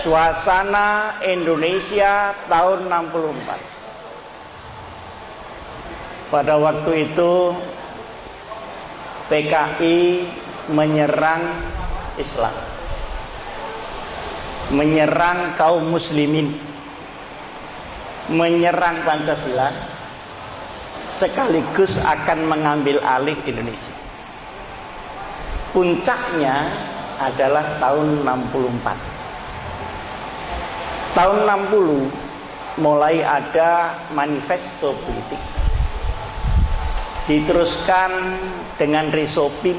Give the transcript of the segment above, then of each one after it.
suasana Indonesia tahun 64. Pada waktu itu PKI menyerang Islam, menyerang kaum muslimin, menyerang Pancasila, sekaligus akan mengambil alih Indonesia. Puncaknya adalah tahun 64. Tahun 60 mulai ada manifesto politik, diteruskan dengan resoping,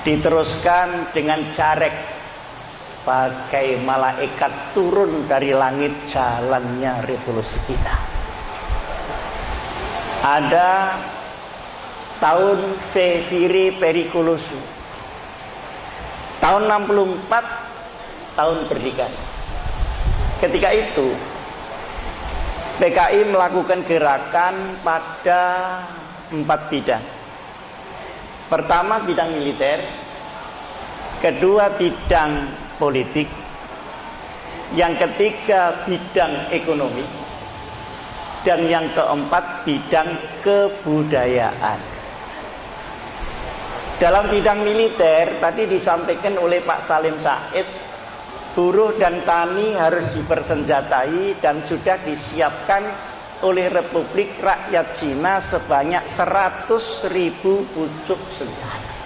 diteruskan dengan jarek, bagai malaikat turun dari langit jalannya revolusi kita. Ada tahun Vivere Pericoloso, tahun 64, tahun berdikari. Ketika itu PKI melakukan gerakan pada 4 bidang. Pertama bidang militer, kedua bidang politik, yang ketiga bidang ekonomi, dan yang keempat bidang kebudayaan. Dalam bidang militer tadi disampaikan oleh Pak Salim Said, buruh dan tani harus dipersenjatai dan sudah disiapkan oleh Republik Rakyat Cina sebanyak 100.000 pucuk senjata.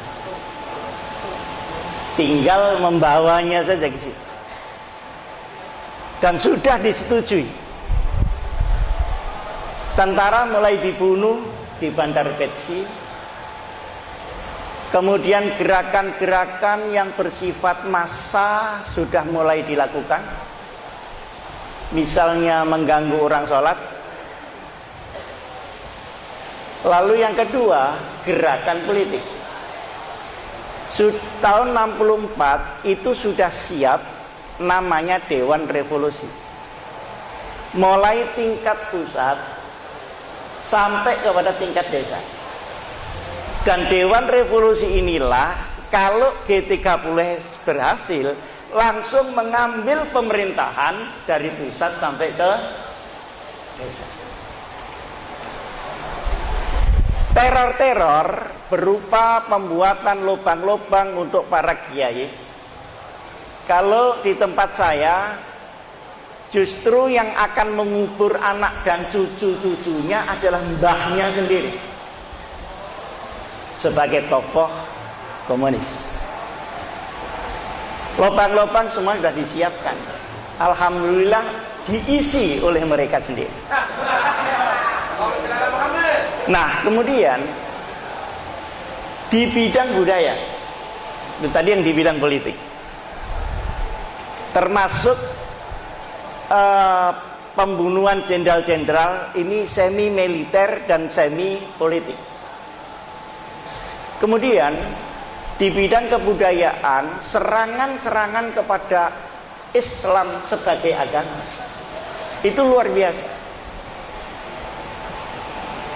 Tinggal membawanya saja ke situ. Dan sudah disetujui. Tentara mulai dibunuh di Bandar Petsi. Kemudian gerakan-gerakan yang bersifat massa sudah mulai dilakukan. Misalnya mengganggu orang sholat. Lalu yang kedua, gerakan politik. Tahun 64 itu sudah siap, namanya Dewan Revolusi. Mulai tingkat pusat sampai kepada tingkat desa. Dan Dewan Revolusi inilah kalau G30 berhasil langsung mengambil pemerintahan dari pusat sampai ke desa. Teror-teror berupa pembuatan lubang-lubang untuk para kiai. Kalau di tempat saya, justru yang akan mengubur anak dan cucu-cucunya adalah mbahnya sendiri sebagai tokoh komunis. Lubang-lubang semua sudah disiapkan. Alhamdulillah diisi oleh mereka sendiri. Nah, kemudian di bidang budaya, itu tadi yang di bidang politik, termasuk pembunuhan jenderal-jenderal, ini semi militer dan semi politik. Kemudian di bidang kebudayaan, serangan-serangan kepada Islam sebagai agama itu luar biasa.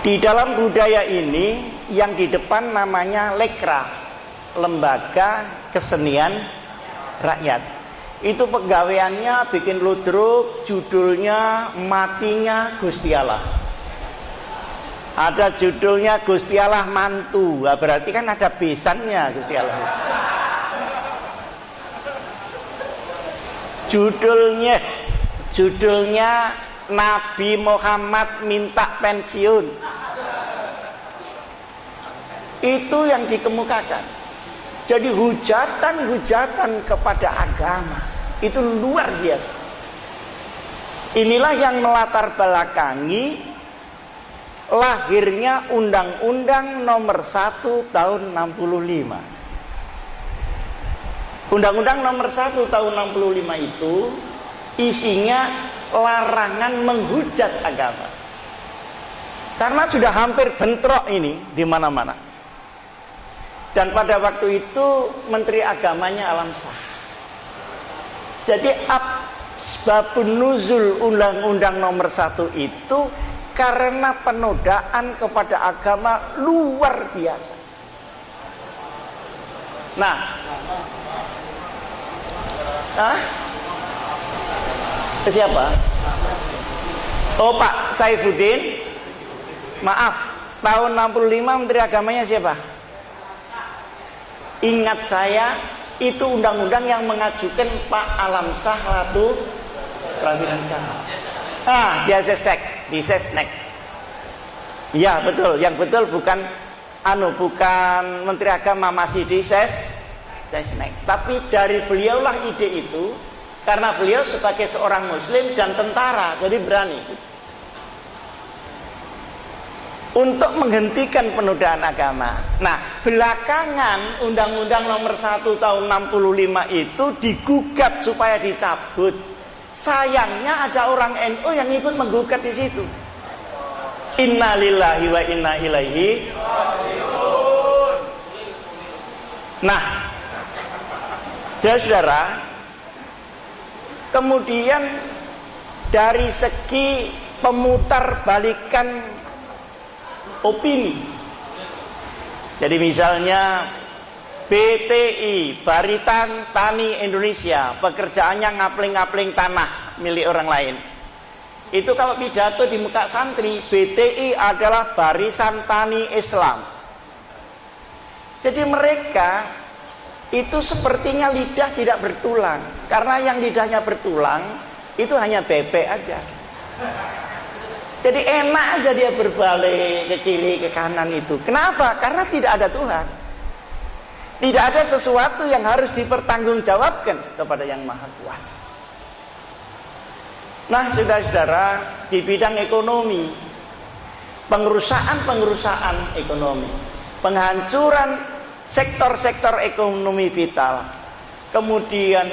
Di dalam budaya ini yang di depan namanya Lekra, Lembaga Kesenian Rakyat. Itu pegawaiannya bikin ludruk, judulnya Matinya Gusti Allah. Ada judulnya Gusti Allah Mantu. Nah, berarti kan ada besannya Gusti Allah. Judulnya Nabi Muhammad minta pensiun. Itu yang dikemukakan. Jadi hujatan-hujatan kepada agama itu luar biasa. Inilah yang melatar belakangi lahirnya Undang-Undang Nomor 1 Tahun 65. Undang-Undang Nomor 1 Tahun 65 itu isinya larangan menghujat agama. Karena sudah hampir bentrok ini di mana-mana. Dan pada waktu itu Menteri Agamanya Alam Shah. Jadi asbabun nuzul Undang-Undang Nomor 1 itu karena penodaan kepada agama luar biasa. Nah, Ke siapa? Oh, Pak Saifuddin. Maaf, tahun 65 Menteri Agamanya siapa? Ingat saya, itu undang-undang yang mengajukan Pak Alamsyah Ratu Prawilancana. Dia Sesnek, di Sesnek. Iya betul, yang betul bukan bukan Menteri Agama, masih di Sesnek. Tapi dari beliaulah ide itu, karena beliau sebagai seorang Muslim dan tentara, jadi berani untuk menghentikan penodaan agama. Nah, belakangan Undang-Undang Nomor 1 Tahun 65 itu digugat supaya dicabut. Sayangnya ada orang NU yang ikut menggugat di situ. Innalillahi wa inna ilaihi raji'un. Nah, saudara, kemudian dari segi pemutarbalikan opini, jadi misalnya BTI, Barisan Tani Indonesia, pekerjaannya ngapling-ngapling tanah milik orang lain. Itu kalau pidato di muka santri, BTI adalah Barisan Tani Islam. Jadi mereka itu sepertinya lidah tidak bertulang, karena yang lidahnya bertulang itu hanya bebek aja. Jadi enak aja dia berbalik ke kiri ke kanan itu. Kenapa? Karena tidak ada Tuhan. Tidak ada sesuatu yang harus dipertanggungjawabkan kepada Yang Maha Kuasa. Nah, saudara-saudara, di bidang ekonomi, pengerusakan ekonomi, penghancuran sektor-sektor ekonomi vital, kemudian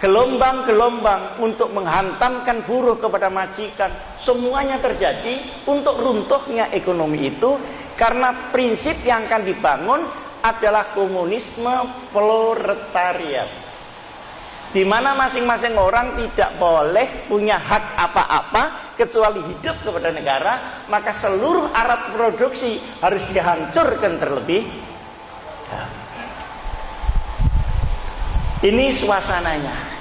gelombang-gelombang untuk menghantamkan buruh kepada majikan, semuanya terjadi untuk runtuhnya ekonomi itu, karena prinsip yang akan dibangun adalah komunisme proletariat, di mana masing-masing orang tidak boleh punya hak apa-apa kecuali hidup kepada negara, maka seluruh alat produksi harus dihancurkan terlebih dahulu. Ini suasananya.